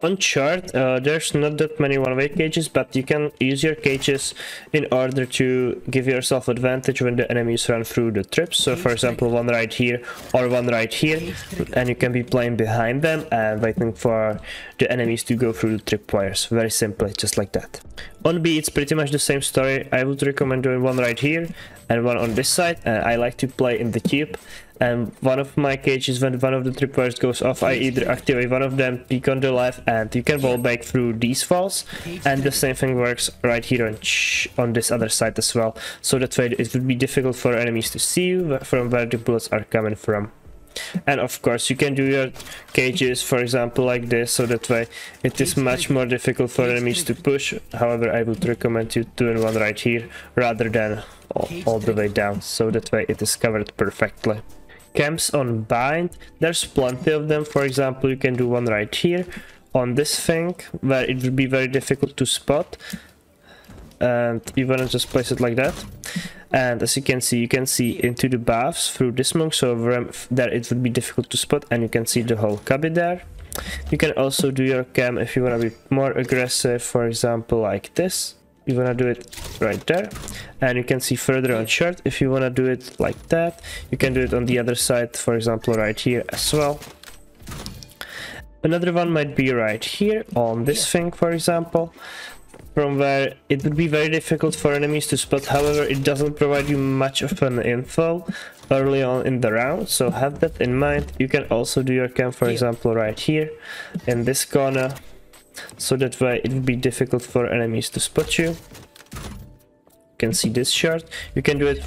Speaker 1: On chart, there's not that many one-way cages, but you can use your cages in order to give yourself advantage when the enemies run through the trips. So for example, one right here or one right here, and you can be playing behind them and waiting for the enemies to go through the tripwires. Very simply, just like that. On B, it's pretty much the same story. I would recommend doing one right here and one on this side. I like to play in the cube. And one of my cages, when one of the tripwires goes off, I either activate one of them, peek on the left, and you can wall back through these walls. And the same thing works right here on this other side as well. So that way it would be difficult for enemies to see you from where the bullets are coming from. And of course you can do your cages, for example, like this, so that way it is much more difficult for enemies to push. However, I would recommend you doing one right here rather than all the way down, so that way it is covered perfectly. Cams on bind, there's plenty of them. For example, you can do one right here on this thing where it would be very difficult to spot, and you want to just place it like that. And as you can see into the baths through this monk, so there it would be difficult to spot, and you can see the whole cubby there. You can also do your cam if you want to be more aggressive, for example like this. You want to do it right there, and you can see further on shirt. If you want to do it like that, you can do it on the other side, for example right here as well. Another one might be right here on this thing, for example, from where it would be very difficult for enemies to spot. However, it doesn't provide you much of an info early on in the round, so have that in mind. You can also do your cam, for example right here in this corner, so that way it would be difficult for enemies to spot you. You can see this shard. You can do it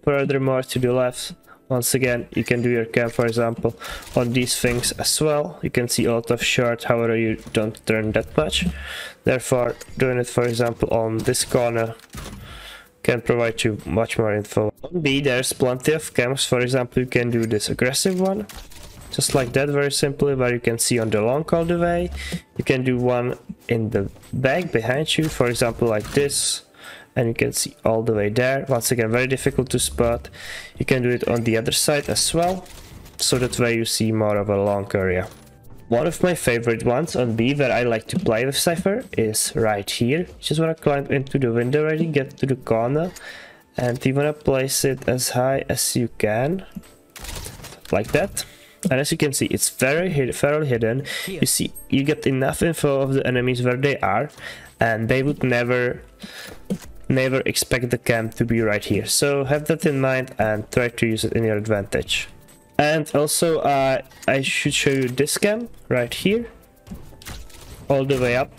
Speaker 1: furthermore to the left. Once again, you can do your cam, for example, on these things as well. You can see a lot of shard, however you don't turn that much. Therefore, doing it, for example, on this corner can provide you much more info. On B, there's plenty of cams. For example, you can do this aggressive one, just like that, very simply, where you can see on the long all the way. You can do one in the back behind you, for example like this, and you can see all the way there. Once again, very difficult to spot. You can do it on the other side as well, so that way you see more of a long area. One of my favorite ones on B where I like to play with Cypher is right here. You just want to climb into the window already, get to the corner, and you want to place it as high as you can, like that. And as you can see, it's fairly hidden. You see, you get enough info of the enemies where they are, and they would never expect the cam to be right here. So have that in mind and try to use it in your advantage. And also I should show you this cam right here, all the way up.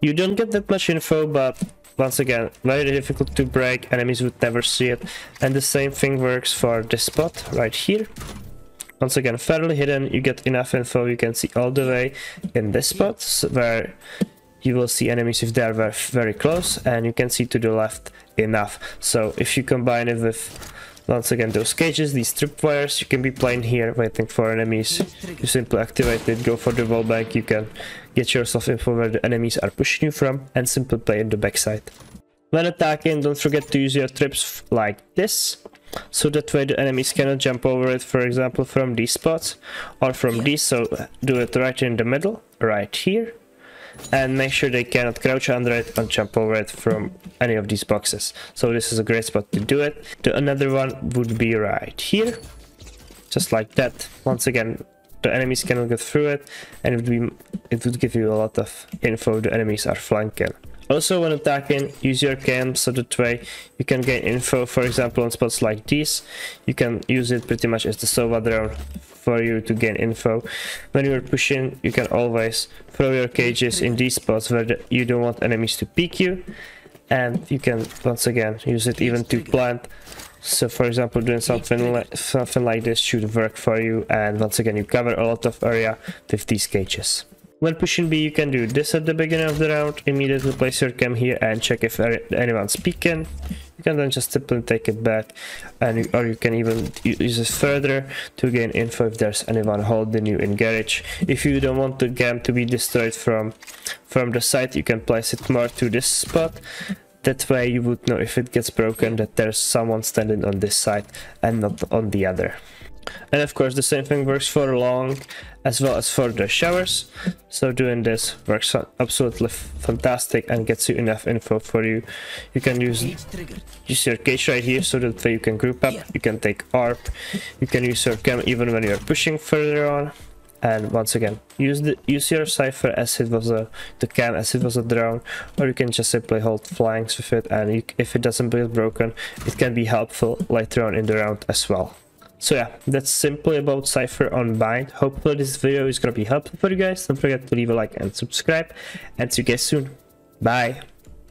Speaker 1: You don't get that much info, but once again, very difficult to break. Enemies would never see it. And the same thing works for this spot right here. Once again, fairly hidden. You get enough info. You can see all the way in this spot where you will see enemies if they are very close, and you can see to the left enough. So if you combine it with, once again, those cages, these tripwires, you can be playing here waiting for enemies. You simply activate it, go for the wall bank. You can get yourself info where the enemies are pushing you from, and simply play in the backside. When attacking, don't forget to use your trips like this, so that way the enemies cannot jump over it, for example from these spots or from these. So do it right in the middle, right here, and make sure they cannot crouch under it and jump over it from any of these boxes. So this is a great spot to do it. Another one would be right here, just like that. Once again, the enemies cannot get through it, and it would give you a lot of info the enemies are flanking. Also, when attacking, use your cam, so that way you can gain info. For example, on spots like these, you can use it pretty much as the Sova drone for you to gain info. When you're pushing, you can always throw your cages in these spots where you don't want enemies to peek you, and you can once again use it even to plant. So for example, doing something like this should work for you, and once again you cover a lot of area with these cages. When pushing B, you can do this at the beginning of the round. Immediately place your cam here and check if anyone's peeking. You can then just simply take it back, or you can even use it further to gain info if there's anyone holding you in garage. If you don't want the cam to be destroyed from the side, you can place it more to this spot. That way you would know if it gets broken that there's someone standing on this side and not on the other. And of course the same thing works for long as well as for the showers. So doing this works absolutely fantastic and gets you enough info for you. You can use your cage right here, so that way you can group up, you can take ARP, you can use your cam even when you're pushing further on. And once again, use your Cypher as it was the cam as it was a drone, or you can just simply hold flanks with it, and if it doesn't get broken, it can be helpful later on in the round as well. So yeah, that's simply about Cypher on bind. Hopefully this video is gonna be helpful for you guys. Don't forget to leave a like and subscribe, and see you guys soon. Bye.